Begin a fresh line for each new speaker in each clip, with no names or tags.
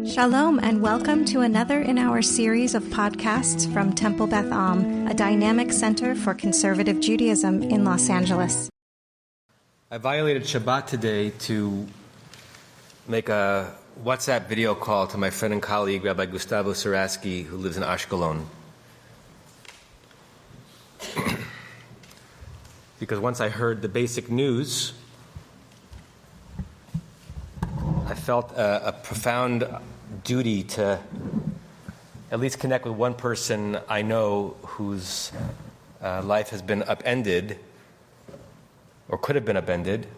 Shalom and welcome to another in our series of podcasts from Temple Beth Am, a dynamic center for conservative Judaism in Los Angeles.
I violated Shabbat today to make a WhatsApp video call to my friend and colleague, Rabbi Gustavo Saraski, who lives in Ashkelon. Because once I heard the basic news, I felt a profound duty to at least connect with one person I know whose life has been upended, or could have been upended,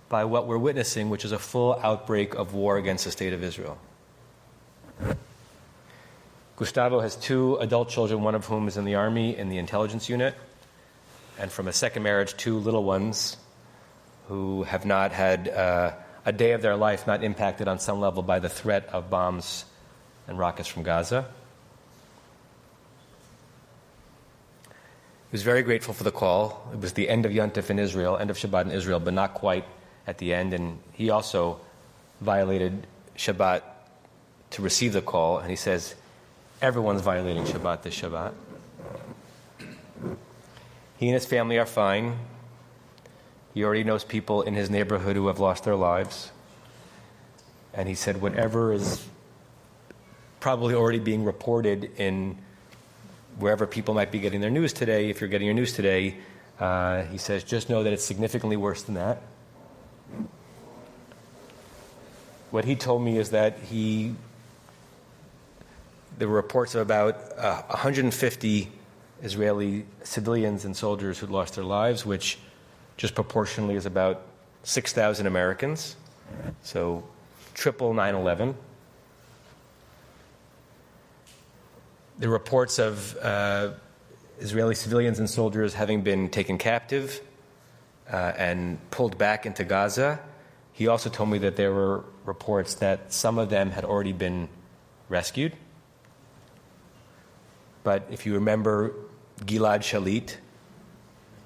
by what we're witnessing, which is a full outbreak of war against the state of Israel. Gustavo has two adult children, one of whom is in the army in the intelligence unit, and from a second marriage, two little ones who have not had a day of their life not impacted on some level by the threat of bombs and rockets from Gaza. He was very grateful for the call. It was the end of Yontif in Israel, end of Shabbat in Israel, but not quite at the end. And he also violated Shabbat to receive the call. And he says, everyone's violating Shabbat this Shabbat. He and his family are fine. He already knows people in his neighborhood who have lost their lives. And he said whatever is probably already being reported in wherever people might be getting their news today, if you're getting your news today, he says just know that it's significantly worse than that. What he told me is that there were reports of about 150 Israeli civilians and soldiers who lost their lives, which just proportionally is about 6,000 Americans, so triple 9/11. The reports of Israeli civilians and soldiers having been taken captive and pulled back into Gaza. He also told me that there were reports that some of them had already been rescued. But if you remember Gilad Shalit,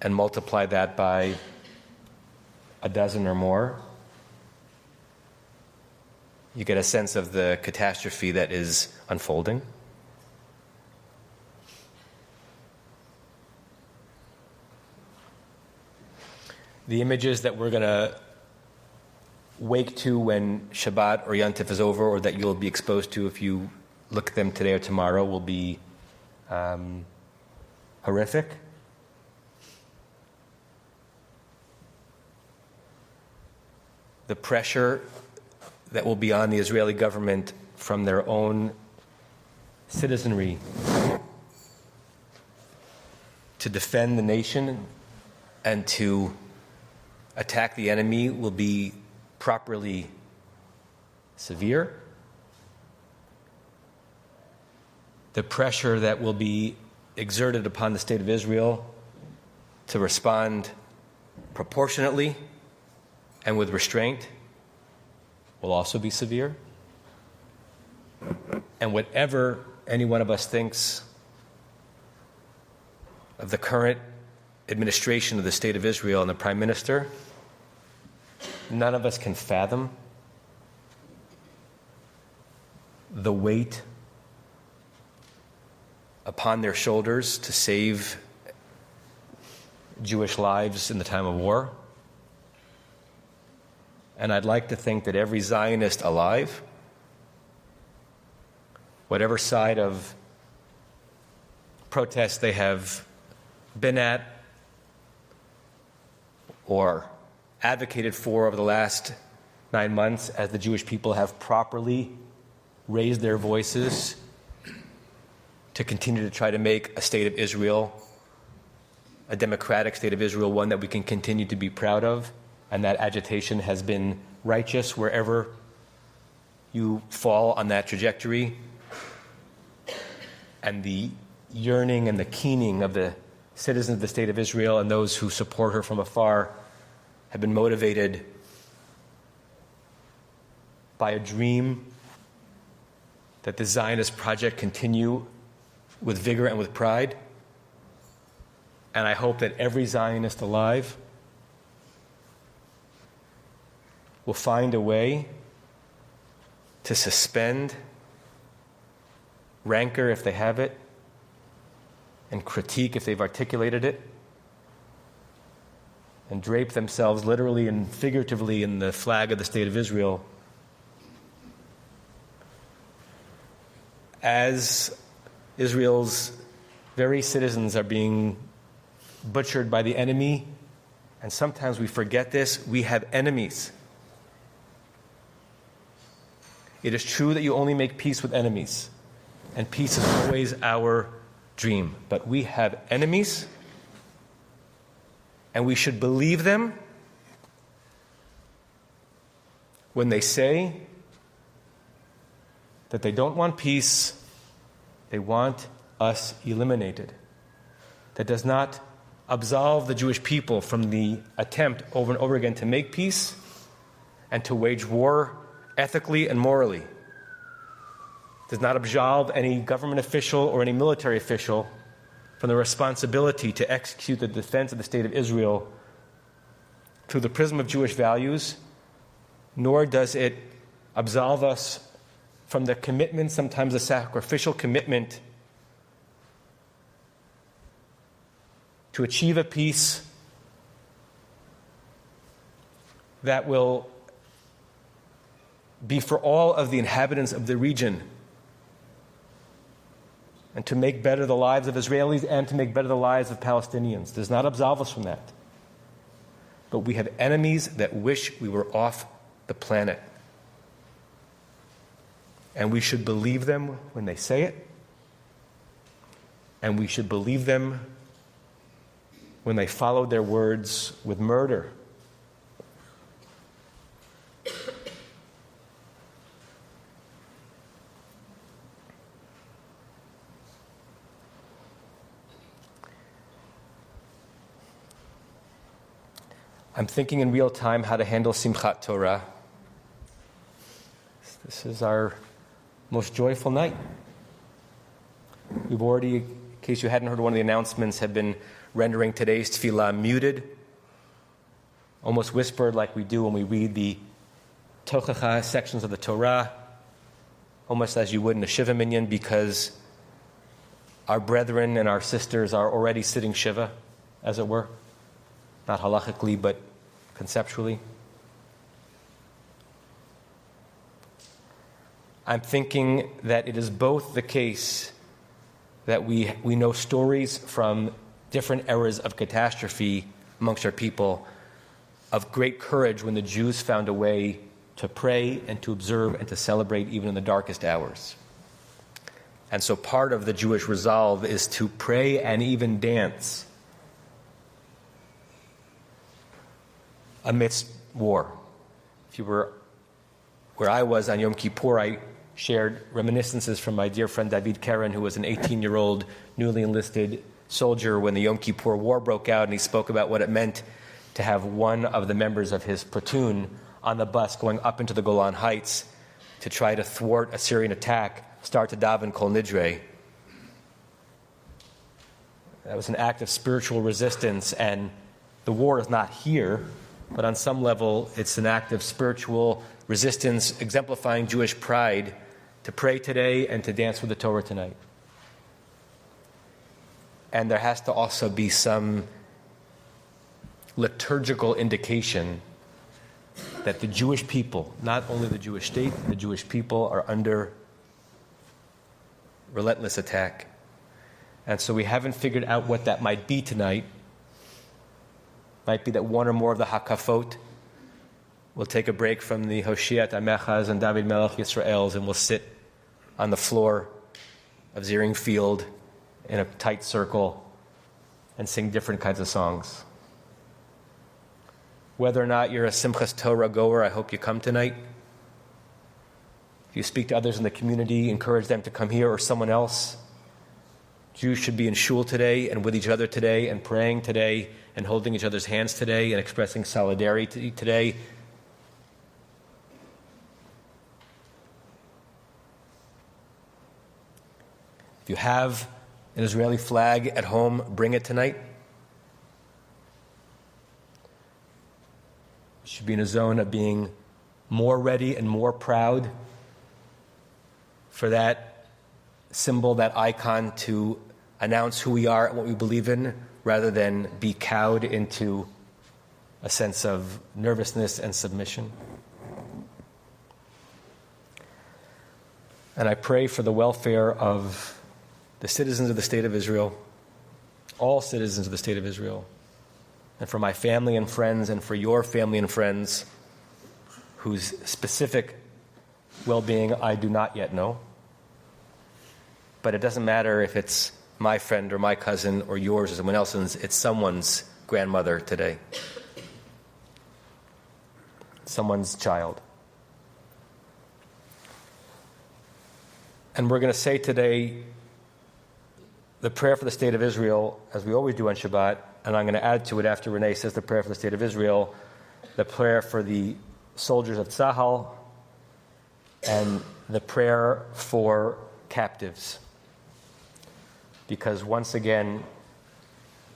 and multiply that by a dozen or more, you get a sense of the catastrophe that is unfolding. The images that we're going to wake to when Shabbat or Yontif is over, or that you'll be exposed to if you look at them today or tomorrow, will be horrific. The pressure that will be on the Israeli government from their own citizenry to defend the nation and to attack the enemy will be properly severe. The pressure that will be exerted upon the state of Israel to respond proportionately and with restraint will also be severe. And whatever any one of us thinks of the current administration of the state of Israel and the Prime Minister, none of us can fathom the weight upon their shoulders to save Jewish lives in the time of war. And I'd like to think that every Zionist alive, whatever side of protest they have been at or advocated for over the last 9 months, as the Jewish people have properly raised their voices to continue to try to make a state of Israel, a democratic state of Israel, one that we can continue to be proud of. And that agitation has been righteous wherever you fall on that trajectory. And the yearning and the keening of the citizens of the state of Israel and those who support her from afar have been motivated by a dream that the Zionist project continue with vigor and with pride. And I hope that every Zionist alive will find a way to suspend rancor if they have it, and critique if they've articulated it, and drape themselves literally and figuratively in the flag of the State of Israel, as Israel's very citizens are being butchered by the enemy. And sometimes we forget this. We have enemies. It is true that you only make peace with enemies, and peace is always our dream. But we have enemies, and we should believe them when they say that they don't want peace, they want us eliminated. That does not absolve the Jewish people from the attempt over and over again to make peace and to wage war ethically and morally. Does not absolve any government official or any military official from the responsibility to execute the defense of the State of Israel through the prism of Jewish values, nor does it absolve us from the commitment, sometimes a sacrificial commitment, to achieve a peace that will be for all of the inhabitants of the region, and to make better the lives of Israelis and to make better the lives of Palestinians. Does not absolve us from that. But we have enemies that wish we were off the planet. And we should believe them when they say it. And we should believe them when they follow their words with murder. I'm thinking in real time how to handle Simchat Torah. This is our most joyful night. We've already, in case you hadn't heard one of the announcements, have been rendering today's tefillah muted, almost whispered like we do when we read the Tochacha sections of the Torah, almost as you would in a Shiva minyan, because our brethren and our sisters are already sitting Shiva, as it were. Not halachically, but conceptually. I'm thinking that it is both the case that we know stories from different eras of catastrophe amongst our people, of great courage when the Jews found a way to pray and to observe and to celebrate even in the darkest hours. And so part of the Jewish resolve is to pray and even dance amidst war. If you were where I was on Yom Kippur, I shared reminiscences from my dear friend David Karen, who was an 18-year-old newly enlisted soldier when the Yom Kippur War broke out, and he spoke about what it meant to have one of the members of his platoon on the bus going up into the Golan Heights to try to thwart a Syrian attack, start to daven Kol Nidre. That was an act of spiritual resistance, and the war is not here, but on some level it's an act of spiritual resistance exemplifying Jewish pride to pray today and to dance with the Torah tonight. And there has to also be some liturgical indication that the Jewish people, not only the Jewish state, the Jewish people are under relentless attack. And so we haven't figured out what that might be tonight. Might be that one or more of the Hakafot will take a break from the Hoshiat Amechas and David Melech Yisrael's, and will sit on the floor of Ziering Field in a tight circle and sing different kinds of songs. Whether or not you're a Simchas Torah goer, I hope you come tonight. If you speak to others in the community, encourage them to come here, or someone else. Jews should be in shul today and with each other today and praying today and holding each other's hands today and expressing solidarity today. If you have an Israeli flag at home, bring it tonight. You should be in a zone of being more ready and more proud for that symbol, that icon, to announce who we are and what we believe in, rather than be cowed into a sense of nervousness and submission. And I pray for the welfare of the citizens of the State of Israel, all citizens of the State of Israel, and for my family and friends, and for your family and friends, whose specific well-being I do not yet know. But it doesn't matter if it's my friend or my cousin or yours or someone else's, it's someone's grandmother today, someone's child. And we're going to say today the prayer for the State of Israel, as we always do on Shabbat, and I'm going to add to it after Renee says the prayer for the State of Israel, the prayer for the soldiers of Tzahal, and the prayer for captives. Because once again,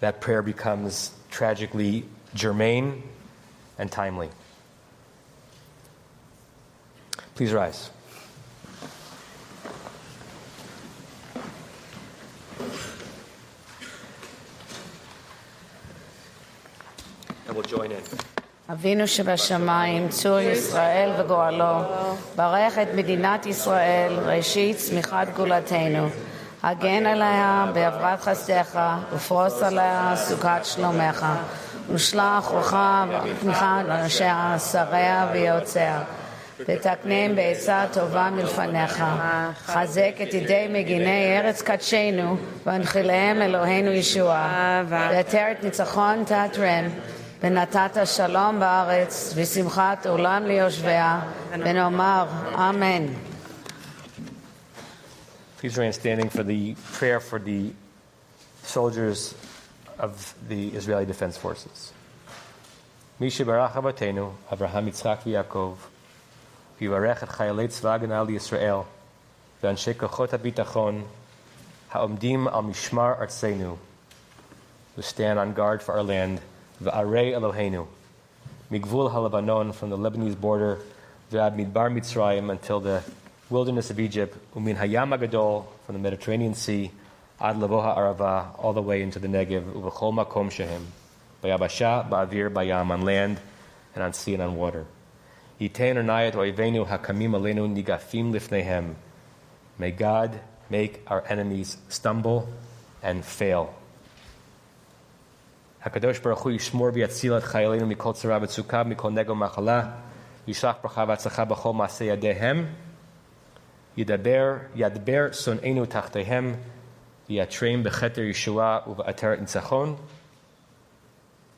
that prayer becomes tragically germane and timely. Please rise. And we'll join in.
אבינו שבשמיים, צור ישראל וגואלו, ברך את מדינת ישראל, ראשית צמיחת גאולתנו. הגן עליה בעברת חסדך, ופרוס עליה סוכת שלומך, ושלח רוחה ותמיכה לאנשיה, שריה ויועציה. ותקנם בעצה טובה מלפניך. חזק את ידי מגיני ארץ קדשנו, והנחיליהם אלוהינו ישועה. ויתר את ניצחון תעטרם. ונתת שלום בארץ, ושמחת עולם ליושביה, ונאמר, Amen.
Please remain standing for the prayer for the soldiers of the Israeli Defense Forces. Misha barach avotenu, Avraham, Yitzchak, v'Yaakov, v'yivarech et chayalei tzva hagana liYisrael, v'anshei kochot habitachon, ha'omdim al mishmar artzeinu, who stand on guard for our land, v'arei Eloheinu, migvul ha'Lebanon, from the Lebanese border, v'ad midbar Mitzrayim, until the wilderness of Egypt, umin hayam hagadol, from the Mediterranean Sea, ad lavo ha'arava, all the way into the Negev, uv'chol makom shehem, bayabasha, ba'avir, bayam, on land, and on sea and on water. Yitein anayat oivenu hakamim aleinu nigafim lifnehem. May God make our enemies stumble and fail. HaKadosh Baruch Hu yishmor v'yatzilat chayaleinu mikol tzara v'tzukah mikol nego machala yishlach bracha v'atzacha b'chol ma'aseh yadehem yadber son'enu tachtehem v'yatreim b'cheter Yeshua u'v'ater nitzachon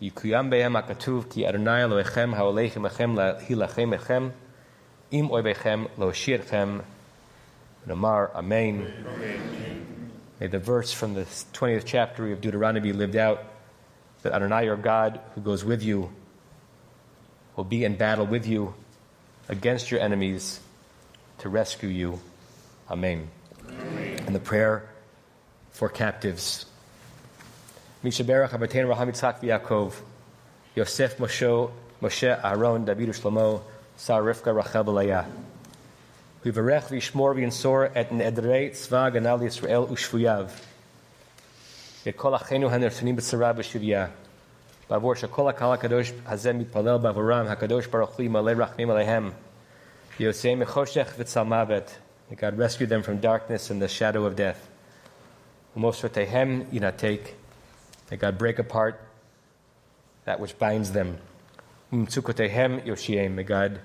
yikuyam behem hakatuv ki Adonai Elohechem ha'olechem echem lahilachem echem im oivechem lo'oshir echem v'nomar Amen. May the verse from the 20th chapter of Deuteronomy be lived out, that Adonai, your God, who goes with you, will be in battle with you against your enemies to rescue you. Amen. And the prayer for captives. Mishaberach Abatein Raham Yitzchak v'Yaakov, Yosef Moshe Aaron David Shlomo Sarah Rivka Rachel B'Leah. V'yvarech v'yishmor v'yinsor et nedrei tzva hagana liYisrael u'shvuyav. Yekol achenu hanertunim b'tzara b'shivya. B'avor shekol hakal hakadosh hazeh mitpalel b'avoram hakadosh baruch hu yimalei rachmim aleihem. Yosei mechoshech v'tzal mavet. May God rescue them from darkness and the shadow of death. U'mosrotehem yinatek. May God break apart that which binds them. U'mtzukotehem yoshiem. May God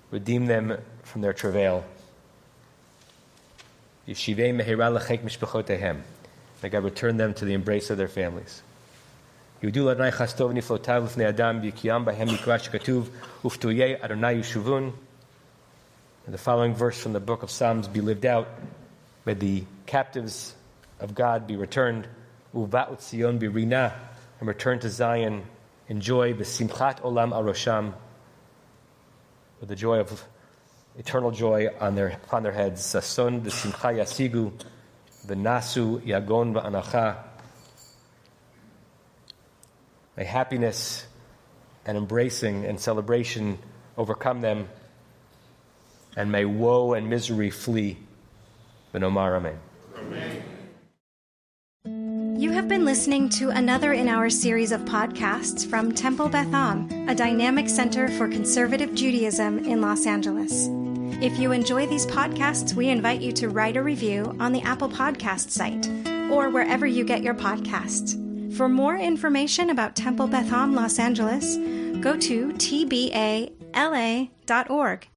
redeem them from their travail. Yeshivei mehira lechek mishpachotehem. May God return them to the embrace of their families. Yudu l'Adonai chastov niflotav l'fnei adam v'yikiyam b'hem mikra shekatuv uftuyei Adonai yeshuvun. And the following verse from the book of Psalms be lived out. May the captives of God be returned. Uva'ut Zion birina, and return to Zion. Enjoy b'simchat olam al rosham, with the joy of eternal joy on their heads. Sason b'simcha yasigu, v'nasu yagon v'anacha. May happiness and embracing and celebration overcome them, and may woe and misery flee. V'nomar amen.
You have been listening to another in our series of podcasts from Temple Beth Am, a dynamic center for conservative Judaism in Los Angeles. If you enjoy these podcasts, we invite you to write a review on the Apple Podcast site or wherever you get your podcasts. For more information about Temple Beth Am Los Angeles, go to tbala.org.